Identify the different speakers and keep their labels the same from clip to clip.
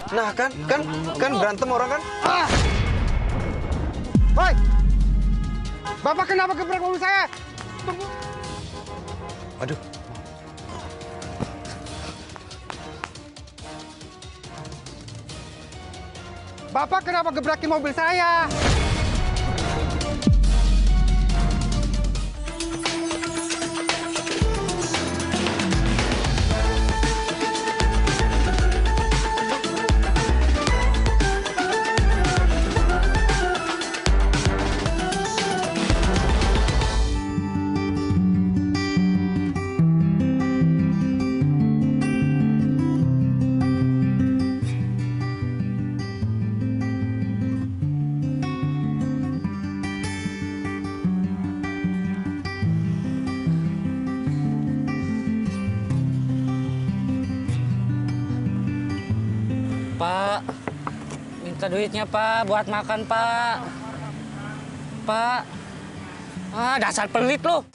Speaker 1: Nah, kan berantem orang kan?
Speaker 2: Ah! Woi! Bapak kenapa gebrak mobil saya? Tunggu.
Speaker 1: Aduh.
Speaker 2: Bapak kenapa gebrakin mobil saya?
Speaker 3: Pak, minta duitnya Pak, buat makan Pak. Pak, dasar pelit lo.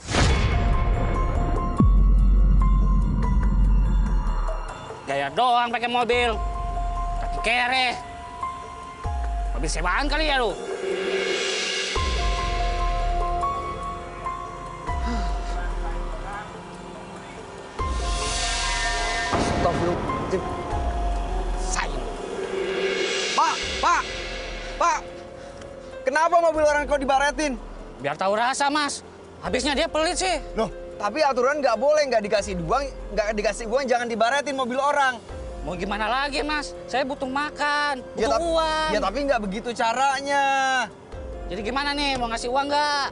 Speaker 3: Gaya doang pakai mobil, kaki kere. Mobil sewaan kali ya lu.
Speaker 1: Astagfirullahaladzim. Pak, kenapa mobil orang kau dibaretin?
Speaker 3: Biar tahu rasa, Mas. Habisnya dia pelit sih.
Speaker 1: Loh, tapi aturan nggak boleh, nggak dikasih uang, jangan dibaretin mobil orang.
Speaker 3: Mau gimana lagi, Mas? Saya butuh makan, butuh uang.
Speaker 1: Ya tapi nggak begitu caranya.
Speaker 3: Jadi gimana nih, mau ngasih uang nggak?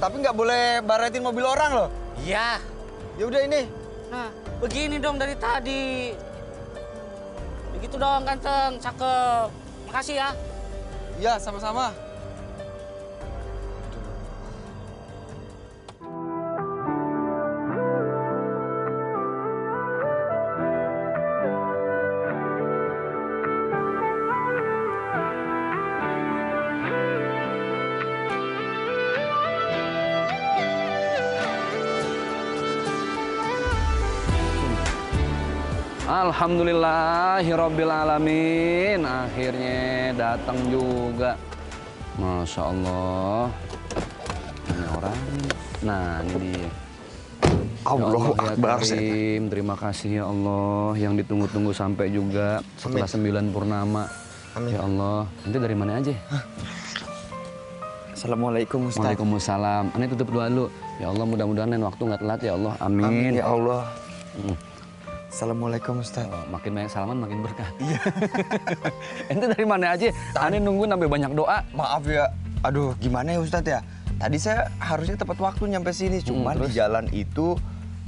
Speaker 1: Tapi nggak boleh baretin mobil orang loh.
Speaker 3: Iya.
Speaker 1: Ya udah ini.
Speaker 3: Nah, begini dong dari tadi. Begitu dong, ganteng, cakep. Makasih ya.
Speaker 1: Ya, sama-sama.
Speaker 4: Alhamdulillahirabbil alamin. Akhirnya datang juga. Masya Allah. Ini orang. Nah, ini dia.
Speaker 1: Allahu
Speaker 4: Ya
Speaker 1: Akbar.
Speaker 4: Karim, terima kasih ya Allah yang ditunggu-tunggu sampai juga setelah 9 purnama.
Speaker 1: Amin.
Speaker 4: Ya Allah. Nanti dari mana aja?
Speaker 1: Assalamualaikum Ustaz.
Speaker 4: Waalaikumsalam. Ani tutup doa dulu. Ya Allah, mudah-mudahan lain waktu nggak telat ya Allah. Amin.
Speaker 1: Amin ya Allah. Assalamualaikum Ustaz.
Speaker 4: Oh, makin banyak salaman makin berkah. Iya. Ente dari mana aja? Ani nunggu sampai banyak doa.
Speaker 1: Maaf ya. Aduh, gimana ya Ustaz ya? Tadi saya harusnya tepat waktu nyampe sini, cuman di jalan itu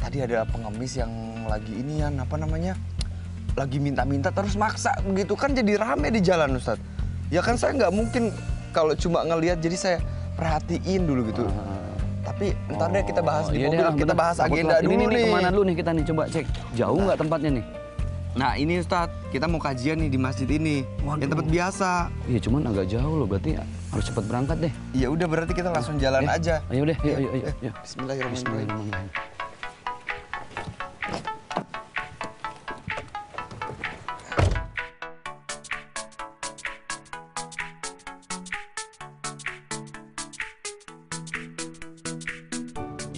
Speaker 1: tadi ada pengemis yang lagi ini ya, apa namanya? Lagi minta-minta terus maksa begitu kan jadi rame di jalan Ustaz. Ya kan saya nggak mungkin kalau cuma ngelihat, jadi saya perhatiin dulu gitu. Tapi ntar deh kita bahas di mobil, kita bahas agenda dulu
Speaker 4: ini
Speaker 1: nih.
Speaker 4: Kemana dulu nih kita nih, coba cek. Jauh nggak tempatnya nih?
Speaker 1: Nah ini Ustadz, kita mau kajian nih di masjid ini. Yang tempat biasa.
Speaker 4: Iya cuman agak jauh loh, berarti harus cepat berangkat deh.
Speaker 1: Ya udah berarti kita langsung jalan aja.
Speaker 4: Ayo deh, yuk.
Speaker 1: Bismillahirrahmanirrahim.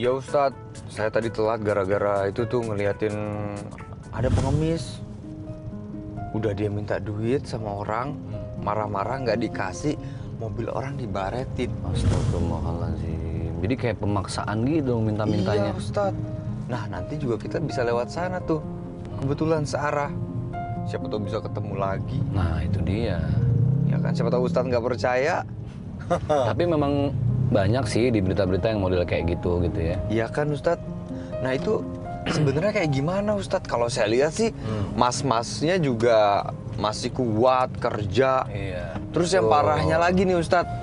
Speaker 1: Ya Ustadz, saya tadi telat gara-gara itu tuh ngeliatin ada pengemis. Udah dia minta duit sama orang, marah-marah nggak dikasih, mobil orang dibaretin.
Speaker 4: Astagfirullahaladzim. Jadi kayak pemaksaan gitu minta-mintanya.
Speaker 1: Iya Ustadz. Nah nanti juga kita bisa lewat sana tuh. Kebetulan searah. Siapa tahu bisa ketemu lagi.
Speaker 4: Nah itu dia.
Speaker 1: Ya kan, siapa tahu Ustadz nggak percaya.
Speaker 4: Tapi memang banyak sih di berita-berita yang model kayak gitu ya.
Speaker 1: Iya kan Ustadz. Nah itu sebenarnya kayak gimana Ustadz? Kalau saya lihat sih mas-masnya juga masih kuat kerja.
Speaker 4: Iya.
Speaker 1: Terus yang parahnya lagi nih Ustadz,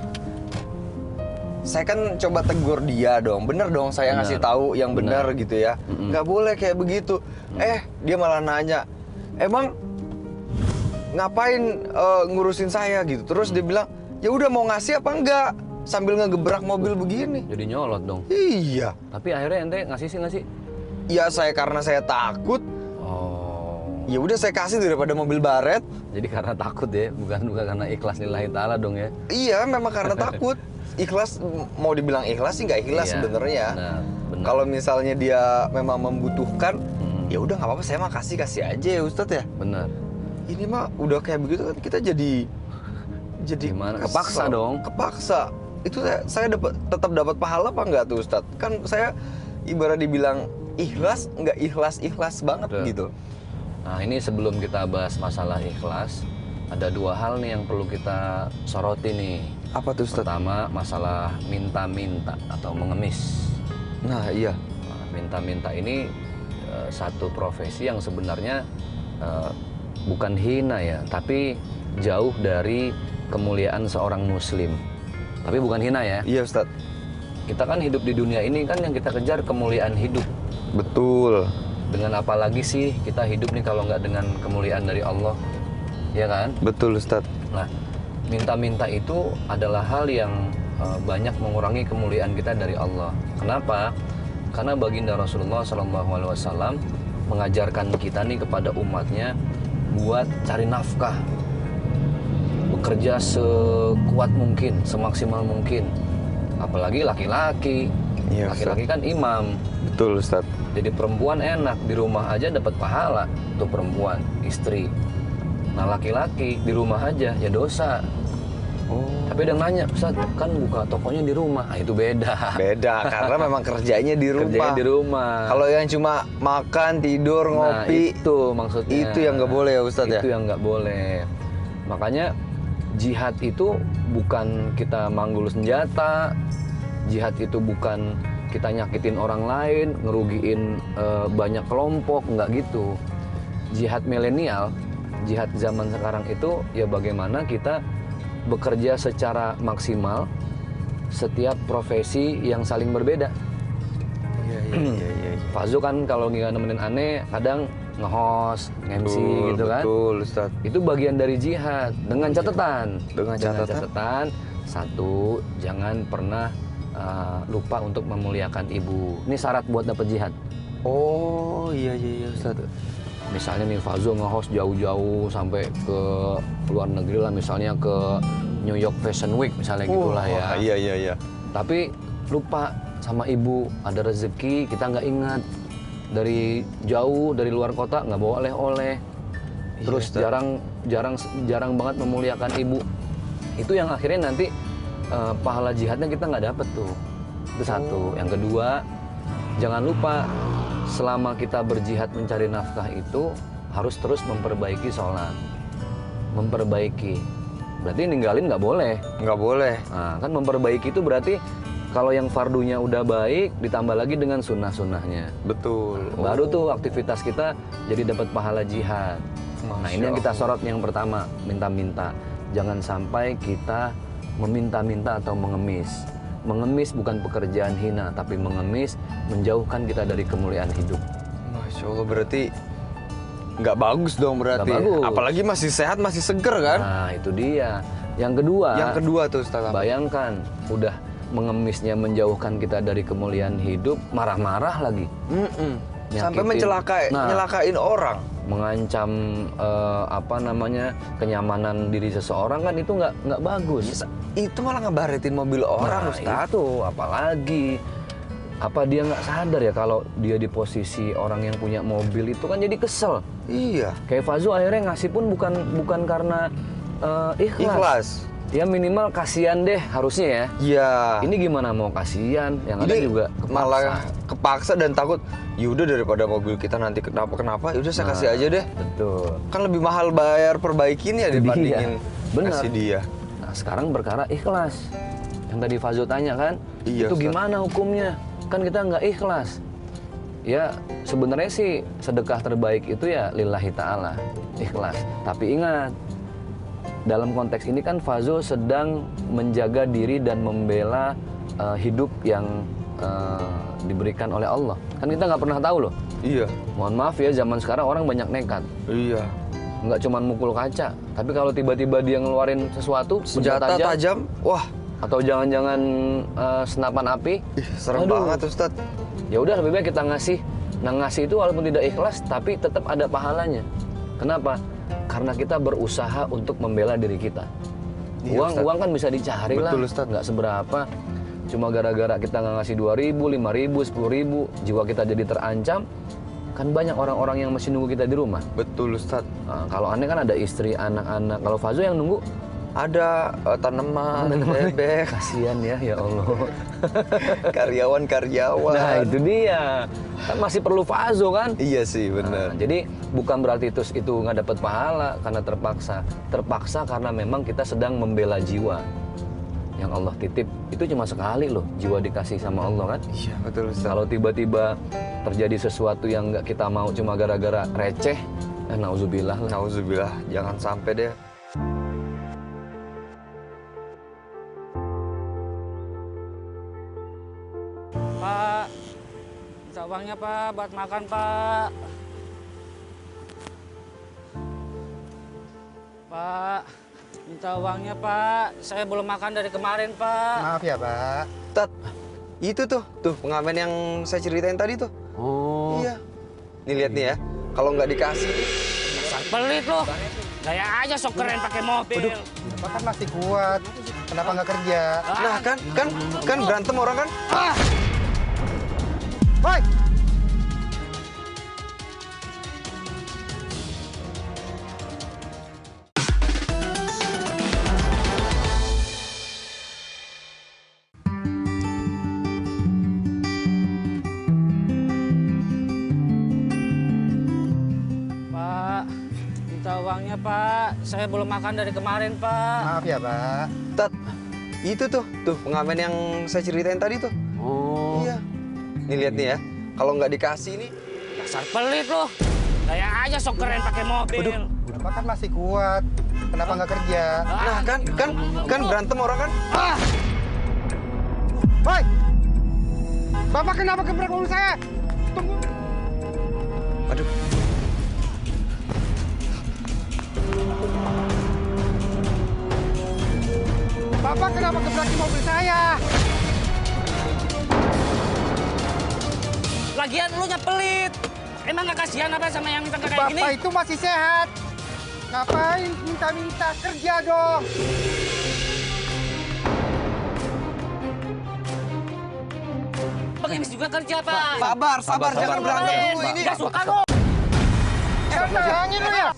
Speaker 1: saya kan coba tegur dia dong. Bener dong saya ngasih tahu yang bener gitu ya. Nggak boleh kayak begitu. Dia malah nanya, emang ngapain ngurusin saya gitu. Terus dia bilang, ya udah mau ngasih apa enggak? Sambil ngegebrak mobil begini.
Speaker 4: Jadi nyolot dong.
Speaker 1: Iya.
Speaker 4: Tapi akhirnya ente ngasih sih nggak sih?
Speaker 1: Ya karena saya takut,
Speaker 4: Oh.
Speaker 1: ya udah saya kasih daripada mobil baret.
Speaker 4: Jadi karena takut ya, bukan karena ikhlas lillahi ta'ala dong ya.
Speaker 1: Iya, memang karena takut. Ikhlas, mau dibilang ikhlas sih nggak ikhlas
Speaker 4: Iya,
Speaker 1: sebenarnya.
Speaker 4: benar.
Speaker 1: Kalau misalnya dia memang membutuhkan, ya udah nggak apa-apa, saya mah kasih aja ya Ustadz ya.
Speaker 4: Benar.
Speaker 1: Ini mah udah kayak begitu kan kita jadi
Speaker 4: Gimana?
Speaker 1: kesel.
Speaker 4: Kepaksa dong.
Speaker 1: Kepaksa. Itu saya tetap dapat pahala apa nggak tuh Ustadz? Kan saya ibarat dibilang ikhlas, nggak ikhlas banget
Speaker 4: Betul.
Speaker 1: gitu.
Speaker 4: Nah, ini sebelum kita bahas masalah ikhlas, ada dua hal nih yang perlu kita soroti nih.
Speaker 1: Apa tuh Ustadz?
Speaker 4: Pertama, masalah minta-minta atau mengemis.
Speaker 1: Nah iya.
Speaker 4: Nah, minta-minta ini satu profesi yang sebenarnya bukan hina ya, tapi jauh dari kemuliaan seorang muslim. Tapi bukan hina ya.
Speaker 1: Iya Ustadz.
Speaker 4: Kita kan hidup di dunia ini kan yang kita kejar kemuliaan hidup.
Speaker 1: Betul.
Speaker 4: Dengan apa lagi sih kita hidup nih kalau nggak dengan kemuliaan dari Allah, ya kan?
Speaker 1: Betul Ustadz.
Speaker 4: Nah, minta-minta itu adalah hal yang banyak mengurangi kemuliaan kita dari Allah. Kenapa? Karena baginda Rasulullah SAW mengajarkan kita nih kepada umatnya buat cari nafkah, bekerja sekuat mungkin, semaksimal mungkin. Apalagi laki-laki.
Speaker 1: Iya,
Speaker 4: Laki-laki kan imam.
Speaker 1: Betul Ustadz.
Speaker 4: Jadi perempuan enak, di rumah aja dapat pahala untuk perempuan, istri. Nah laki-laki di rumah aja ya dosa.
Speaker 1: Oh.
Speaker 4: Tapi ada yang nanya, Ustaz, kan buka tokonya di rumah. Nah, itu beda.
Speaker 1: Beda karena memang kerjanya di rumah.
Speaker 4: Kerjanya di rumah.
Speaker 1: Kalau yang cuma makan, tidur,
Speaker 4: Nah,
Speaker 1: ngopi,
Speaker 4: itu maksudnya.
Speaker 1: itu yang nggak boleh ya Ustadz ya?
Speaker 4: Itu yang nggak boleh. Makanya jihad itu bukan kita manggul senjata. Jihad itu bukan kita nyakitin orang lain, ngerugiin banyak kelompok, nggak gitu. Jihad milenial, jihad zaman sekarang itu ya bagaimana kita bekerja secara maksimal setiap profesi yang saling berbeda.
Speaker 1: Iya.
Speaker 4: Fazu kan kalau nggak nemenin aneh kadang nge-host, MC gitu kan.
Speaker 1: Betul Ustadz.
Speaker 4: Itu bagian dari jihad dengan catatan.
Speaker 1: Dengan catatan?
Speaker 4: Satu, jangan pernah lupa untuk memuliakan ibu. Ini syarat buat dapat jihad.
Speaker 1: Oh iya Ustadz.
Speaker 4: Misalnya nih Fazo nge-host jauh-jauh sampai ke luar negeri lah, misalnya ke New York Fashion Week misalnya gitulah ya.
Speaker 1: Iya.
Speaker 4: Tapi lupa sama ibu, ada rezeki kita nggak ingat. Dari jauh, dari luar kota nggak bawa oleh-oleh. Terus
Speaker 1: Ustaz.
Speaker 4: jarang banget memuliakan ibu. Itu yang akhirnya nanti pahala jihadnya kita nggak dapet tuh. Itu satu. Yang kedua, jangan lupa selama kita berjihad mencari nafkah itu harus terus memperbaiki sholat. Memperbaiki. Berarti ninggalin nggak boleh.
Speaker 1: Nggak boleh.
Speaker 4: Nah, kan memperbaiki itu berarti kalau yang fardunya udah baik ditambah lagi dengan sunnah-sunnahnya.
Speaker 1: Betul.
Speaker 4: Baru tuh aktivitas kita jadi dapat pahala jihad. Nah, ini yang kita sorot yang pertama, minta-minta. Jangan sampai kita meminta-minta atau mengemis. Mengemis bukan pekerjaan hina, tapi mengemis menjauhkan kita dari kemuliaan hidup.
Speaker 1: Masya Allah, berarti nggak bagus dong berarti.
Speaker 4: Nggak bagus.
Speaker 1: Apalagi masih sehat, masih seger kan?
Speaker 4: Nah, itu dia. Yang kedua
Speaker 1: tuh Ustaz.
Speaker 4: bayangkan udah mengemisnya menjauhkan kita dari kemuliaan hidup, marah-marah lagi.
Speaker 1: Sampai
Speaker 4: Nyakitin.
Speaker 1: nyelakain orang.
Speaker 4: Mengancam kenyamanan diri seseorang kan itu nggak bagus.
Speaker 1: Itu malah ngebaretin mobil orang
Speaker 4: Nah,
Speaker 1: Ustaz.
Speaker 4: itu apalagi apa dia nggak sadar ya kalau dia di posisi orang yang punya mobil itu kan jadi kesel.
Speaker 1: Iya.
Speaker 4: Kayak Fazu akhirnya ngasih pun bukan karena ikhlas. Ya minimal kasihan deh harusnya ya.
Speaker 1: Iya.
Speaker 4: Ini gimana mau kasihan? Yang ada
Speaker 1: Ini
Speaker 4: juga
Speaker 1: malah kepaksa dan takut. Yaudah daripada mobil kita nanti kenapa, yaudah saya kasih aja deh.
Speaker 4: Betul.
Speaker 1: Kan lebih mahal bayar perbaikin ya
Speaker 4: Itu
Speaker 1: dibandingin
Speaker 4: dia. Benar.
Speaker 1: kasih dia.
Speaker 4: Nah sekarang perkara ikhlas. Yang tadi Fazo tanya kan,
Speaker 1: Iya,
Speaker 4: itu
Speaker 1: Ustaz.
Speaker 4: gimana hukumnya? Kan kita nggak ikhlas. Ya sebenarnya sih sedekah terbaik itu ya lillahi ta'ala, ikhlas. Tapi ingat, dalam konteks ini kan Fazo sedang menjaga diri dan membela hidup yang diberikan oleh Allah. Kan kita nggak pernah tahu loh.
Speaker 1: Iya.
Speaker 4: Mohon maaf ya, zaman sekarang orang banyak nekat.
Speaker 1: Iya.
Speaker 4: Nggak cuma mukul kaca, tapi kalau tiba-tiba dia ngeluarin sesuatu,
Speaker 1: Senjata tajam. Wah,
Speaker 4: atau jangan-jangan senapan api,
Speaker 1: ih, serem
Speaker 4: Aduh.
Speaker 1: banget Ustaz.
Speaker 4: ya udah lebih baik kita ngasih Nah, ngasih itu walaupun tidak ikhlas, tapi tetap ada pahalanya. Kenapa? Karena kita berusaha untuk membela diri kita.
Speaker 1: Iya, Ustadz.
Speaker 4: Uang kan bisa dicari lah,
Speaker 1: Betul, Ustadz.
Speaker 4: nggak seberapa. Cuma gara-gara kita nggak ngasih 2.000, 5.000, 10.000, jiwa kita jadi terancam. Kan banyak orang-orang yang masih nunggu kita di rumah.
Speaker 1: Betul, Ustadz.
Speaker 4: Nah, kalau aneh kan ada istri, anak-anak. Kalau Fazo yang nunggu,
Speaker 1: Ada tanaman, bebek,
Speaker 4: kasihan ya Allah.
Speaker 1: karyawan-karyawan.
Speaker 4: Nah itu dia, kan masih perlu Fazo kan?
Speaker 1: Iya sih, benar.
Speaker 4: Nah, jadi bukan berarti itu nggak dapat pahala karena terpaksa. Terpaksa karena memang kita sedang membela jiwa yang Allah titip. Itu cuma sekali loh, jiwa dikasih sama Allah kan?
Speaker 1: Iya, betul, Ustadz.
Speaker 4: Kalau tiba-tiba terjadi sesuatu yang nggak kita mau cuma gara-gara receh, nauzubillah lah.
Speaker 1: Nauzubillah, jangan sampai deh.
Speaker 3: Pak, minta uangnya Pak, buat makan Pak. Pak, minta uangnya Pak. Saya belum makan dari kemarin Pak.
Speaker 2: Maaf ya, Pak.
Speaker 1: Tat, itu tuh pengamen yang saya ceritain tadi tuh.
Speaker 4: Oh,
Speaker 1: Iya. Nih lihat nih ya, kalau nggak dikasih,
Speaker 3: Dasar pelit loh. Gaya aja sok keren pakai mobil.
Speaker 2: Bapak kan masih kuat. Kenapa nggak kerja?
Speaker 1: nah kan berantem orang kan?
Speaker 3: Ah,
Speaker 2: Woi!
Speaker 3: Pak, minta uangnya Pak. Saya belum makan dari kemarin Pak.
Speaker 2: Maaf ya, Pak.
Speaker 1: Tat, itu tuh pengamen yang saya ceritain tadi tuh.
Speaker 4: oh.
Speaker 1: Iya. Nih lihat nih ya, kalau nggak dikasih nih,
Speaker 3: Dasar pelit loh. Gaya aja sok keren pakai mobil.
Speaker 2: Bapak kan masih kuat. Kenapa nggak kerja?
Speaker 1: nah kan berantem orang kan?
Speaker 3: Ah,
Speaker 2: Woi! Bapak kenapa gebrak mobil saya? Tunggu.
Speaker 1: Aduh.
Speaker 2: Bapak kenapa gebrakin mobil saya?
Speaker 3: lagian lu pelit. Emang gak kasihan apa sama yang minta kayak gini?
Speaker 2: Bapak itu masih sehat. Ngapain minta-minta? Kerja dong.
Speaker 3: Pengemis juga kerja Pak.
Speaker 1: Sabar, jangan berantem dulu ini.
Speaker 3: Gak suka lu.
Speaker 2: Tangin lu ya.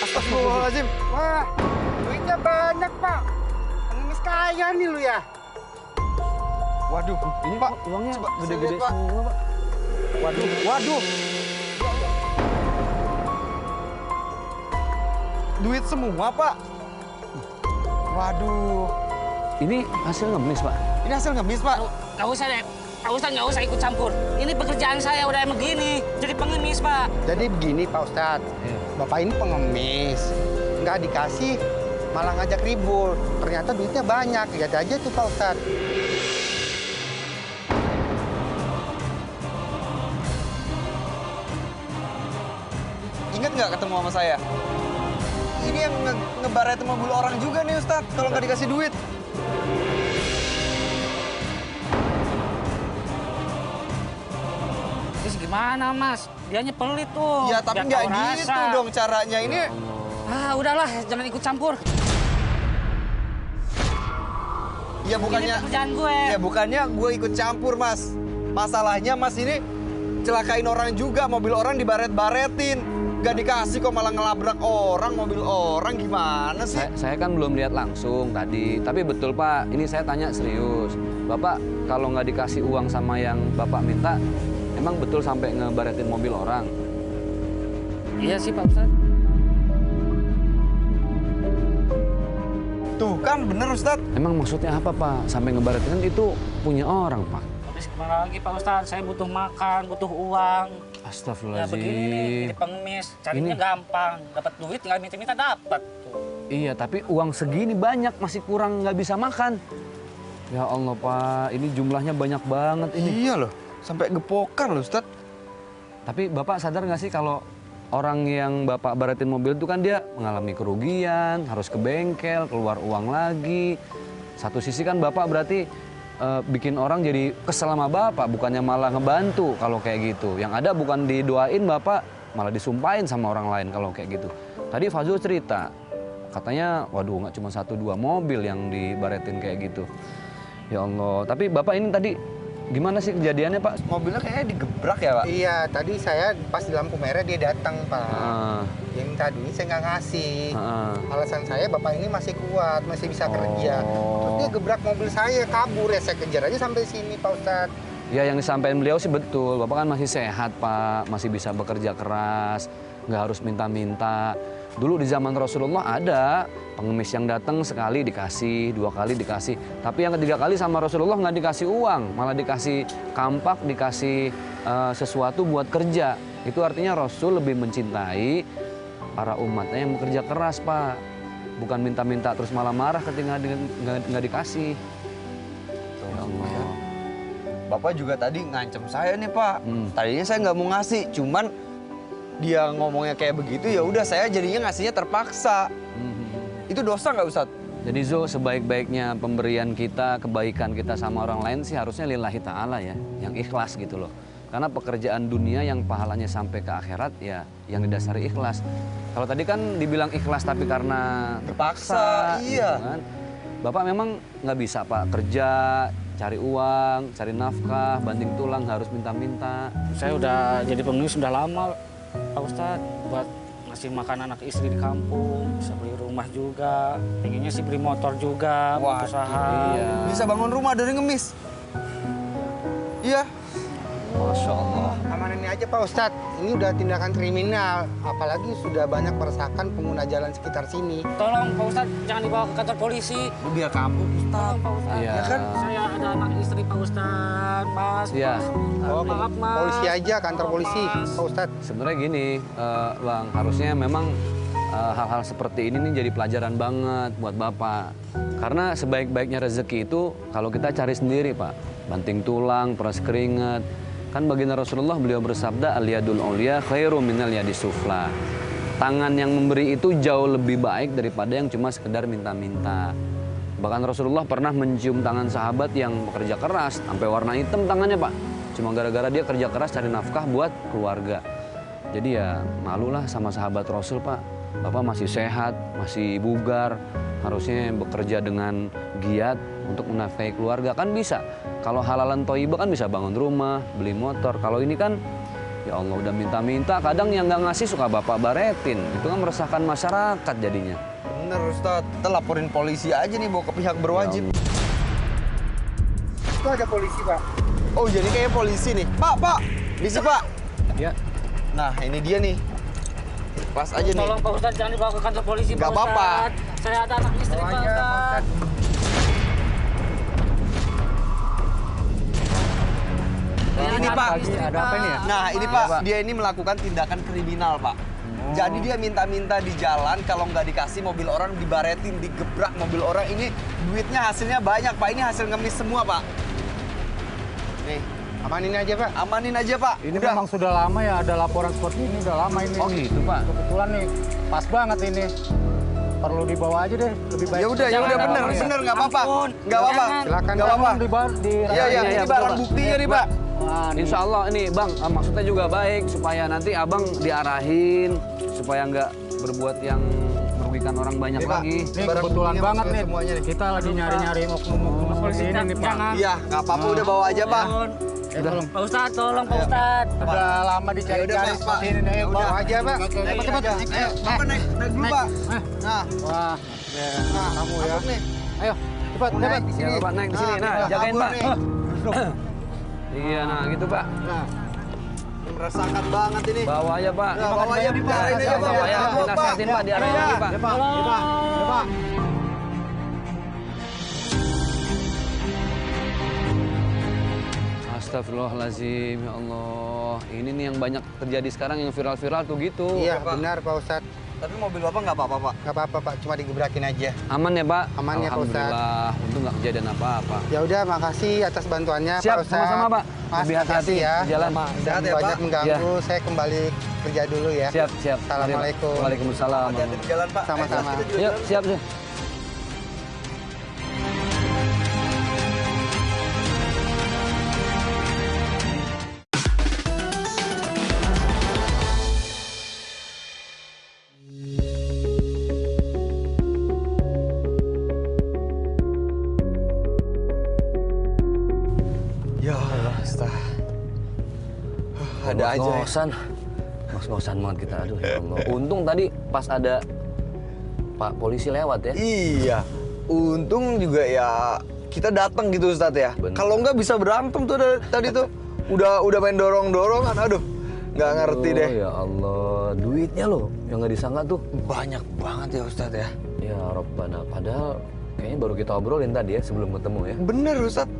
Speaker 1: Astagfirullahaladzim.
Speaker 2: Wah, duitnya banyak, Pak. Pengemis kaya nih lu ya.
Speaker 1: Waduh, ini Pak,
Speaker 4: Uangnya
Speaker 1: coba
Speaker 4: gede-gede
Speaker 1: saya lihat, Pak.
Speaker 4: semua, Pak.
Speaker 1: Waduh. Duit semua, Pak. Waduh.
Speaker 4: Ini hasil ngemis, Pak.
Speaker 1: Ini hasil ngemis, Pak.
Speaker 3: Gak usah deh. Pak Ustadz nggak usah ikut campur. Ini pekerjaan saya udah emang gini. Jadi pengemis Pak.
Speaker 2: Jadi begini, Pak Ustadz. Bapak ini pengemis. Nggak dikasih, malah ngajak ribut. Ternyata duitnya banyak. Lihat aja tuh, Pak Ustadz.
Speaker 1: Ingat nggak ketemu sama saya? Ini yang ngebaretin mobil orang juga nih, Ustadz. Kalau nggak dikasih duit.
Speaker 3: Terus gimana Mas? Dianya pelit tuh.
Speaker 1: Ya, tapi
Speaker 3: Biar
Speaker 1: nggak
Speaker 3: tahu
Speaker 1: gitu
Speaker 3: rasa.
Speaker 1: dong caranya. Ini
Speaker 3: Ah udahlah, jangan ikut campur.
Speaker 1: ya bukannya...
Speaker 3: Ini pekerjaan gue.
Speaker 1: Ya bukannya gue ikut campur, Mas. Masalahnya Mas ini celakain orang juga, mobil orang dibaret-baretin. Gak dikasih kok malah ngelabrak orang, mobil orang, gimana sih?
Speaker 4: Saya kan belum lihat langsung tadi, tapi betul Pak, ini saya tanya serius. Bapak kalau nggak dikasih uang sama yang Bapak minta, emang betul sampai ngebaretin mobil orang?
Speaker 3: Iya sih Pak Ustadz.
Speaker 1: Tuh kan bener, Ustadz.
Speaker 4: Emang maksudnya apa Pak? Sampai ngebaretin kan itu punya orang Pak.
Speaker 3: Habis gimana lagi Pak Ustadz? Saya butuh makan, butuh uang. Ya
Speaker 4: Astagfirullahaladzim.
Speaker 3: begini nih, jadi pengemis. Carinya gampang. Dapat duit tinggal minta-minta dapat.
Speaker 4: Iya, tapi uang segini banyak, masih kurang nggak bisa makan. Ya Allah Pak, ini jumlahnya banyak banget ini.
Speaker 1: Iya loh, sampai gepokan loh, Ustadz.
Speaker 4: Tapi Bapak sadar nggak sih kalau orang yang Bapak baretin mobil itu kan dia mengalami kerugian, harus ke bengkel, keluar uang lagi. Satu sisi kan Bapak berarti bikin orang jadi kesel sama Bapak, bukannya malah ngebantu kalau kayak gitu. Yang ada bukan didoain Bapak, malah disumpahin sama orang lain kalau kayak gitu. Tadi Fazul cerita, katanya waduh nggak cuma 1-2 mobil yang dibaretin kayak gitu. Ya Allah, tapi Bapak ini tadi gimana sih kejadiannya Pak?
Speaker 1: Mobilnya kayaknya digebrak ya Pak?
Speaker 2: Iya, tadi saya pas di lampu merah dia datang Pak. Dia minta duit, saya nggak ngasih. Alasan saya bapak ini masih kuat, masih bisa kerja. Terus dia gebrak mobil saya, kabur ya, saya kejar aja sampai sini Pak Ustadz.
Speaker 4: Ya yang disampaikan beliau sih betul, Bapak kan masih sehat Pak, masih bisa bekerja keras, nggak harus minta-minta. Dulu di zaman Rasulullah ada pengemis yang datang sekali dikasih, 2 kali dikasih. Tapi yang ketiga kali sama Rasulullah nggak dikasih uang, malah dikasih kampak, dikasih sesuatu buat kerja. Itu artinya Rasul lebih mencintai para umatnya yang bekerja keras Pak. Bukan minta-minta terus malah marah ketika nggak dikasih. Ya Allah.
Speaker 1: Bapak juga tadi ngancem saya nih Pak. Tadinya saya nggak mau ngasih, cuman dia ngomongnya kayak begitu ya udah saya jadinya ngasihnya terpaksa. Itu dosa nggak Ustadz?
Speaker 4: Jadi Zul, sebaik-baiknya pemberian kita, kebaikan kita sama orang lain sih harusnya lillahi ta'ala ya, yang ikhlas gitu loh. Karena pekerjaan dunia yang pahalanya sampai ke akhirat ya yang didasari ikhlas. Kalau tadi kan dibilang ikhlas tapi karena terpaksa,
Speaker 1: iya.
Speaker 4: Gitu kan. Bapak memang nggak bisa Pak kerja, cari uang, cari nafkah, banting tulang harus minta-minta.
Speaker 3: Saya udah jadi pengemis sudah lama Pak Ustadz, buat ngasih makan anak istri di kampung, bisa beli rumah juga, pengennya sih beli motor juga, buat usaha.
Speaker 4: Iya.
Speaker 1: Bisa bangun rumah dari ngemis. Iya.
Speaker 4: Masya Allah.
Speaker 2: Amanin aja Pak Ustadz, ini udah tindakan kriminal. Apalagi sudah banyak meresahkan pengguna jalan sekitar sini.
Speaker 3: Tolong Pak Ustadz, jangan dibawa ke kantor polisi.
Speaker 1: Biar kampung
Speaker 3: Tolong Pak Ustadz.
Speaker 4: Iya.
Speaker 1: Ya kan?
Speaker 3: Saya ada anak istri Pak Ustadz, Mas.
Speaker 4: Iya.
Speaker 3: Maaf Mas.
Speaker 2: Polisi aja, kantor
Speaker 3: Maaf,
Speaker 2: polisi
Speaker 3: Mas.
Speaker 2: Pak Ustadz.
Speaker 4: Sebenarnya gini, Bang, harusnya memang hal-hal seperti ini nih jadi pelajaran banget buat Bapak. Karena sebaik-baiknya rezeki itu kalau kita cari sendiri, Pak. Banting tulang, peras keringat. Kan baginda Rasulullah beliau bersabda, al-yadul ulya khairu minal yadis sufla. Tangan yang memberi itu jauh lebih baik daripada yang cuma sekedar minta-minta. Bahkan Rasulullah pernah mencium tangan sahabat yang bekerja keras, sampai warna hitam tangannya Pak. Cuma gara-gara dia kerja keras cari nafkah buat keluarga. Jadi ya malulah sama sahabat Rasul Pak. Bapak masih sehat, masih bugar, harusnya bekerja dengan giat untuk menafkahi keluarga. Kan bisa, kalau halalan thayyibah kan bisa bangun rumah, beli motor. Kalau ini kan, ya Allah udah minta-minta, kadang yang nggak ngasih suka Bapak baretin. Itu kan meresahkan masyarakat jadinya.
Speaker 1: Bener Ustadz, kita laporin polisi aja nih bawa ke pihak berwajib.
Speaker 2: Itu ada polisi Pak.
Speaker 1: Oh jadi kayak polisi nih. Pak, misi Pak.
Speaker 4: Ya.
Speaker 1: Nah ini dia nih. Pas aja nih.
Speaker 3: Tolong Pak Ustadz, jangan dibawa ke kantor polisi
Speaker 1: Nggak
Speaker 3: Pak
Speaker 1: apa-apa.
Speaker 3: Ustadz. Saya ada anak istri Pak Ustadz.
Speaker 1: Ini Pak.
Speaker 3: Ada apa ini ya?
Speaker 1: Nah ini Pak, dia ini melakukan tindakan kriminal Pak. Jadi dia minta-minta di jalan, kalau nggak dikasih mobil orang dibaretin, digebrak mobil orang. Ini duitnya hasilnya banyak Pak, ini hasil ngemis semua Pak. Nih,
Speaker 2: Amanin aja Pak.
Speaker 1: amanin aja Pak.
Speaker 5: Ini
Speaker 1: Udah.
Speaker 5: memang sudah lama ya ada laporan seperti ini, udah lama ini.
Speaker 4: Oh gitu Pak.
Speaker 5: Kebetulan nih, pas banget ini. Perlu dibawa aja deh, lebih baik.
Speaker 1: Ya udah
Speaker 3: Jangan,
Speaker 1: bener nggak apa-apa.
Speaker 3: Ampun.
Speaker 1: Nggak apa-apa.
Speaker 3: Jangan.
Speaker 2: Silakan
Speaker 1: Nggak apa-apa.
Speaker 5: Di
Speaker 1: Iya,
Speaker 4: iya,
Speaker 1: ini
Speaker 4: betul,
Speaker 1: barang
Speaker 4: Pak.
Speaker 1: buktinya nih Pak.
Speaker 4: Insya Allah ini Bang, maksudnya juga baik supaya nanti Abang diarahin supaya nggak berbuat yang merugikan orang banyak
Speaker 1: Nih, Pak.
Speaker 4: lagi.
Speaker 5: Nih
Speaker 1: Barang
Speaker 5: kebetulan
Speaker 1: buktinya
Speaker 5: banget nih,
Speaker 1: semuanya nih.
Speaker 5: kita lagi nyari-nyari oknum-oknum seperti ini nih Pak.
Speaker 3: Jangan.
Speaker 1: Iya, nggak apa-apa udah bawa aja Pak.
Speaker 5: Tolong.
Speaker 3: Pak Ustadz, tolong Pak Ustadz.
Speaker 5: Udah lama
Speaker 1: Ya
Speaker 5: dicari-cari
Speaker 1: udah, Pak.
Speaker 5: seperti ini nih,
Speaker 1: Ya
Speaker 5: bawa
Speaker 1: udah.
Speaker 5: aja Pak.
Speaker 1: Oke,
Speaker 5: Cepet-cepet.
Speaker 1: Ayo, Bapak naik dulu Pak. Nah,
Speaker 5: Wah,
Speaker 1: nah kamu ya. Nih.
Speaker 5: ayo, cepat,
Speaker 1: Naik
Speaker 5: cepat.
Speaker 1: di sini.
Speaker 4: Ya, Pak, naik di sini. Nah,
Speaker 1: udah
Speaker 4: jagain,
Speaker 1: kabur
Speaker 4: Pak.
Speaker 1: nih.
Speaker 4: Iya, nah gitu Pak.
Speaker 5: Nah,
Speaker 1: Merasakan banget ini.
Speaker 4: Bawa aja Pak.
Speaker 1: Nah, bawa aja Pak. Ini aja Pak.
Speaker 4: Bawa ya,
Speaker 1: Bawa, Pak.
Speaker 4: dinasihatin Pak, diarahin
Speaker 1: Iya.
Speaker 4: lagi Pak.
Speaker 5: ya Pak, ya Pak, ya Pak.
Speaker 4: Astagfirullahaladzim, ya Allah. Ini nih yang banyak terjadi sekarang yang viral-viral tuh gitu.
Speaker 2: Iya
Speaker 1: Pak.
Speaker 2: benar Pak Ustadz.
Speaker 1: Tapi mobil Bapak nggak apa-apa Pak.
Speaker 2: Nggak apa-apa Pak, cuma digebrakin aja.
Speaker 4: Aman ya Pak?
Speaker 2: Aman ya, Pak Ustadz.
Speaker 4: Alhamdulillah, untung nggak kejadian apa-apa.
Speaker 2: Ya udah, makasih atas bantuannya
Speaker 4: Siap,
Speaker 2: Pak Ustadz.
Speaker 4: sama-sama, Pak.
Speaker 2: Mas,
Speaker 4: Lebih hati-hati
Speaker 2: makasih ya.
Speaker 4: di jalan.
Speaker 2: Dan
Speaker 1: Sehat ya,
Speaker 2: banyak
Speaker 1: Pak.
Speaker 2: mengganggu, saya kembali kerja dulu ya.
Speaker 4: Siap, siap.
Speaker 2: Assalamualaikum.
Speaker 4: Waalaikumsalam.
Speaker 1: Hati-hati di jalan Pak.
Speaker 2: Sama-sama.
Speaker 1: Ayo, kita juga
Speaker 4: Yuk,
Speaker 1: jalan.
Speaker 4: siap, siap.
Speaker 1: Ustaz. Ada aja ya.
Speaker 4: Ngos-ngosan. Ngos-ngosan banget kita, aduh ya Allah. Untung tadi pas ada Pak polisi lewat ya.
Speaker 1: Iya. Untung juga ya kita datang gitu Ustadz ya.
Speaker 4: Bener.
Speaker 1: Kalau nggak bisa berantem tuh tadi tuh. Udah main dorong-dorongan. Aduh, nggak ngerti deh.
Speaker 4: Ya Allah, duitnya loh yang nggak disangka tuh.
Speaker 1: Banyak banget ya Ustadz ya.
Speaker 4: Ya Rabbana, padahal kayaknya baru kita obrolin tadi ya sebelum ketemu ya.
Speaker 1: Bener Ustadz.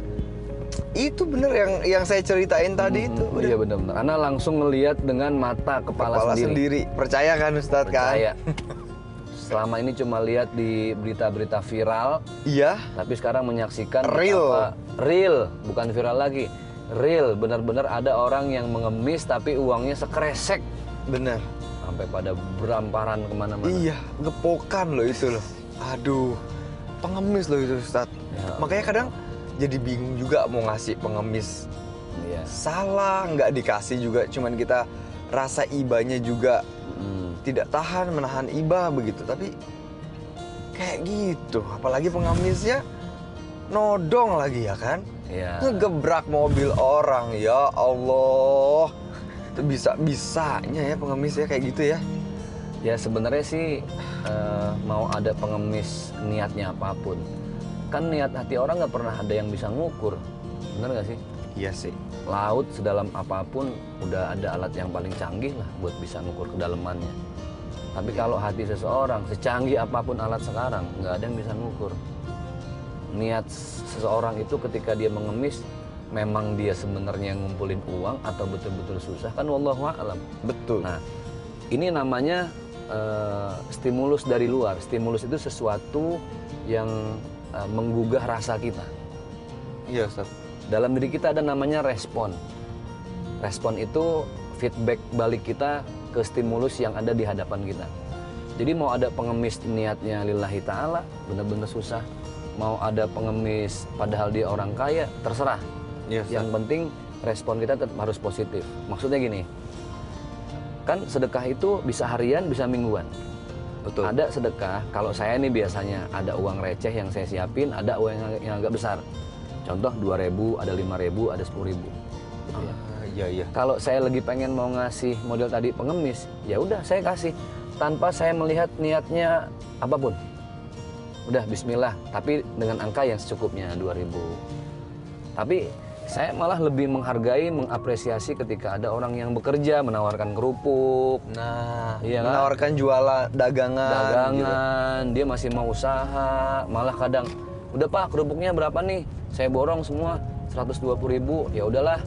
Speaker 1: Itu bener yang saya ceritain tadi itu.
Speaker 4: Iya benar-benar. Ana langsung ngelihat dengan mata kepala sendiri.
Speaker 1: Percaya kan Ustadz
Speaker 4: Percaya.
Speaker 1: kan?
Speaker 4: Selama ini cuma lihat di berita-berita viral,
Speaker 1: Iya.
Speaker 4: tapi sekarang menyaksikan
Speaker 1: Real.
Speaker 4: real, bukan viral lagi. Real, benar-benar ada orang yang mengemis tapi uangnya sekresek.
Speaker 1: Bener.
Speaker 4: Sampai pada beramparan kemana-mana.
Speaker 1: Iya, gepokan loh itu loh. Aduh, pengemis loh itu Ustadz.
Speaker 4: Ya.
Speaker 1: Makanya kadang jadi bingung juga mau ngasih pengemis.
Speaker 4: Iya.
Speaker 1: Salah, nggak dikasih juga. Cuman kita rasa ibanya juga tidak tahan menahan iba begitu. Tapi kayak gitu. Apalagi pengemisnya nodong lagi ya kan?
Speaker 4: Iya.
Speaker 1: Ngegebrak mobil orang. Ya Allah. Itu bisa-bisanya ya pengemis ya kayak gitu ya.
Speaker 4: Ya sebenarnya sih mau ada pengemis niatnya apapun, kan niat hati orang nggak pernah ada yang bisa ngukur, bener nggak sih?
Speaker 1: Iya sih.
Speaker 4: Laut sedalam apapun udah ada alat yang paling canggih lah buat bisa ngukur kedalamannya. Tapi kalau hati seseorang secanggih apapun alat sekarang nggak ada yang bisa ngukur. Niat seseorang itu ketika dia mengemis, memang dia sebenarnya ngumpulin uang atau betul-betul susah kan wallahu a'lam.
Speaker 1: Betul.
Speaker 4: Nah, ini namanya stimulus dari luar. Stimulus itu sesuatu yang menggugah rasa kita.
Speaker 1: Iya Ustaz.
Speaker 4: Dalam diri kita ada namanya respon. Respon itu feedback balik kita ke stimulus yang ada di hadapan kita. Jadi mau ada pengemis niatnya lillahi ta'ala, benar-benar susah. Mau ada pengemis padahal dia orang kaya, terserah.
Speaker 1: Iya Ustaz.
Speaker 4: Yang penting respon kita tetap harus positif. Maksudnya gini, kan sedekah itu bisa harian, bisa mingguan.
Speaker 1: Betul.
Speaker 4: Ada sedekah, kalau saya nih biasanya ada uang receh yang saya siapin, ada uang yang agak besar. Contoh 2.000, ada 5.000, ada 10.000. Gitu ya.
Speaker 1: Iya iya.
Speaker 4: Kalau saya lagi pengen mau ngasih model tadi pengemis, ya udah saya kasih tanpa saya melihat niatnya apapun. Udah Bismillah, tapi dengan angka yang secukupnya 2.000. Tapi saya malah lebih menghargai, mengapresiasi ketika ada orang yang bekerja, menawarkan kerupuk.
Speaker 1: Nah,
Speaker 4: Iya kan?
Speaker 1: menawarkan jualan dagangan.
Speaker 4: Dia masih mau usaha, malah kadang, udah Pak kerupuknya berapa nih? Saya borong semua 120.000, ya udahlah.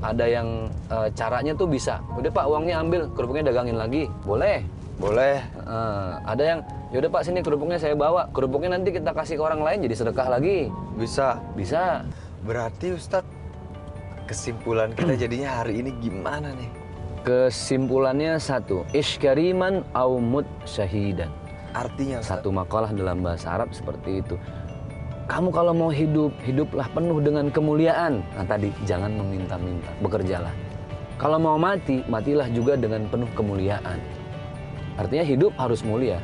Speaker 4: Ada yang caranya tuh bisa, udah Pak uangnya ambil, kerupuknya dagangin lagi, boleh.
Speaker 1: Boleh.
Speaker 4: Ada yang, ya udah Pak sini kerupuknya saya bawa, kerupuknya nanti kita kasih ke orang lain jadi sedekah lagi.
Speaker 1: Bisa.
Speaker 4: Bisa.
Speaker 1: Berarti Ustadz, kesimpulan kita jadinya hari ini gimana nih?
Speaker 4: Kesimpulannya satu, iskariman au mut syahidan.
Speaker 1: Artinya Ustadz?
Speaker 4: Satu makalah dalam bahasa Arab seperti itu. Kamu kalau mau hidup, hiduplah penuh dengan kemuliaan. Nah tadi, jangan meminta-minta, bekerjalah. Kalau mau mati, matilah juga dengan penuh kemuliaan. Artinya hidup harus mulia,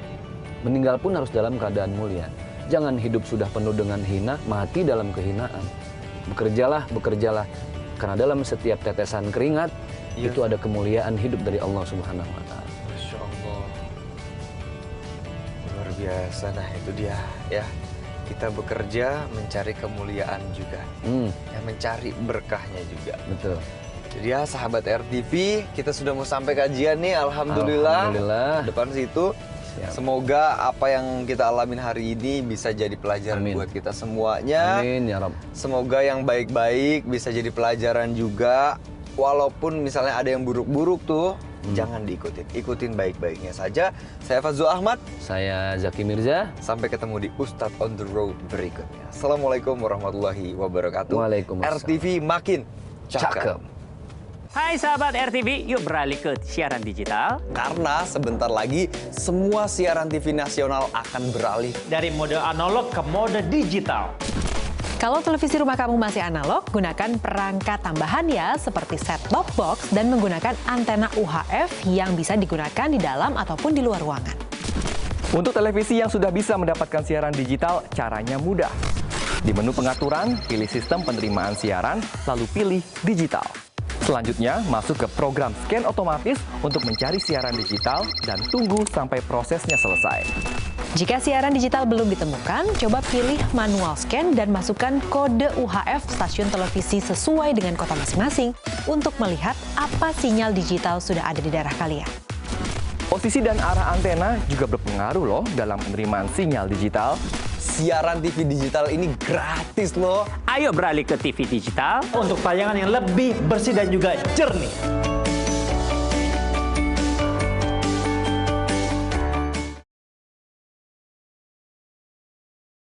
Speaker 4: meninggal pun harus dalam keadaan mulia. Jangan hidup sudah penuh dengan hina, mati dalam kehinaan. Bekerjalah, bekerjalah. Karena dalam setiap tetesan keringat, itu ada kemuliaan hidup dari Allah Subhanahu wa Ta'ala.
Speaker 1: Masya Allah. Luar biasa, nah itu dia ya. Kita bekerja mencari kemuliaan juga. Ya, mencari berkahnya juga.
Speaker 4: Betul.
Speaker 1: Jadi ya sahabat RTV, kita sudah mau sampai kajian nih, Alhamdulillah.
Speaker 4: Alhamdulillah.
Speaker 1: Depan situ.
Speaker 4: Siap.
Speaker 1: Semoga apa yang kita alamin hari ini bisa jadi pelajaran
Speaker 4: Amin.
Speaker 1: buat kita semuanya.
Speaker 4: Amin ya Rabb.
Speaker 1: Semoga yang baik-baik bisa jadi pelajaran juga. Walaupun misalnya ada yang buruk-buruk tuh, jangan diikutin. Ikutin baik-baiknya saja. Saya Fazul Ahmad.
Speaker 4: Saya Zaki Mirza.
Speaker 1: Sampai ketemu di Ustadz on the Road berikutnya. Assalamualaikum warahmatullahi wabarakatuh.
Speaker 4: Waalaikumsalam.
Speaker 1: RTV makin cakep.
Speaker 6: Hai sahabat RTV, yuk beralih ke siaran digital.
Speaker 1: Karena sebentar lagi semua siaran TV nasional akan beralih.
Speaker 6: Dari mode analog ke mode digital.
Speaker 7: Kalau televisi rumah kamu masih analog, gunakan perangkat tambahan ya, seperti set-top box dan menggunakan antena UHF yang bisa digunakan di dalam ataupun di luar ruangan.
Speaker 8: Untuk televisi yang sudah bisa mendapatkan siaran digital, caranya mudah. Di menu pengaturan, pilih sistem penerimaan siaran, lalu pilih digital. Selanjutnya, masuk ke program scan otomatis untuk mencari siaran digital dan tunggu sampai prosesnya selesai.
Speaker 7: Jika siaran digital belum ditemukan, coba pilih manual scan dan masukkan kode UHF stasiun televisi sesuai dengan kota masing-masing untuk melihat apa sinyal digital sudah ada di daerah kalian.
Speaker 8: Posisi dan arah antena juga berpengaruh loh dalam penerimaan sinyal digital.
Speaker 1: Siaran TV digital ini gratis loh.
Speaker 6: Ayo beralih ke TV digital.
Speaker 9: Untuk tayangan yang lebih bersih dan juga jernih.